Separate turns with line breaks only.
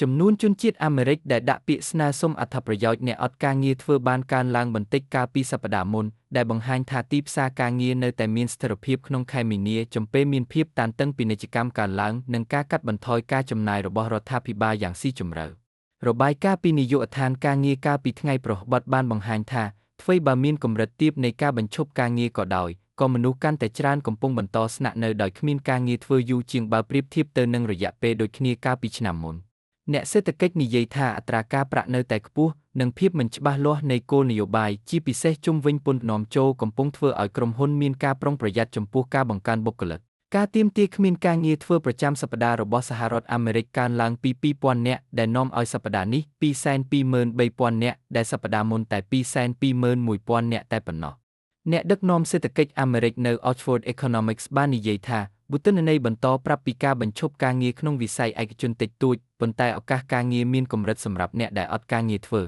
ចំនួនជនជាតិអាមេរិកដែលដាក់ពាក្យស្នើសុំអត្ថប្រយោជន៍អ្នកអត់ការងារធ្វើបានកើនឡើងបន្តិចកាលពីសប្តាហ៍មុន ដែលបង្ហាញថាទីផ្សារការងារនៅតែមានស្ថិរភាពក្នុងខែមីនាចំពេលមានភាពតានតឹងពាណិជ្ជកម្មកើនឡើងនិងការកាត់បន្ថយការចំណាយរបស់រដ្ឋាភិបាលយ៉ាងស៊ីជម្រៅ របាយការណ៍ពីនាយកដ្ឋានការងារកាលពីថ្ងៃព្រហស្បតិ៍បានបង្ហាញថាថ្វីបើមានកម្រិតទាបនៃការបញ្ឈប់ការងារក៏ដោយក៏មនុស្សកាន់តែច្រើនកំពុងបន្តស្នាក់នៅដោយគ្មានការងារធ្វើយូរជាងបើប្រៀបធៀបទៅនឹងរយៈពេលដូចគ្នាកាលពីឆ្នាំមុន អ្នកសេដ្ឋកិច្ចនិយាយថាអត្រាការប្រាក់នៅតែខ្ពស់និងភាពមិនច្បាស់លាស់នៃគោលនយោបាយជាពិសេសជុំវិញពន្ធនាំចូលកំពុងធ្វើឲ្យក្រុមហ៊ុនមានការប្រុងប្រយ័ត្នចំពោះការបង្កើនបុគ្គលិក ការទាមទារគ្មានការងារធ្វើប្រចាំសប្តាហ៍របស់សហរដ្ឋអាមេរិកកើនឡើងពី 2,000 នាក់ដែលនាំឲ្យសប្តាហ៍នេះ 223,000 នាក់ដែលសប្តាហ៍មុនតែ 221,000 នាក់តែប៉ុណ្ណោះ អ្នកដឹកនាំសេដ្ឋកិច្ចអាមេរិកនៅ Oxford Economics បាននិយាយថាបុទិន្នន័យបន្តប្រាប់ពីការបញ្ឈប់ការងារក្នុងវិស័យឯកជនតិចតួចប៉ុន្តែឱកាសការងារមានកម្រិតសម្រាប់អ្នកដែលអត់ការងារធ្វើ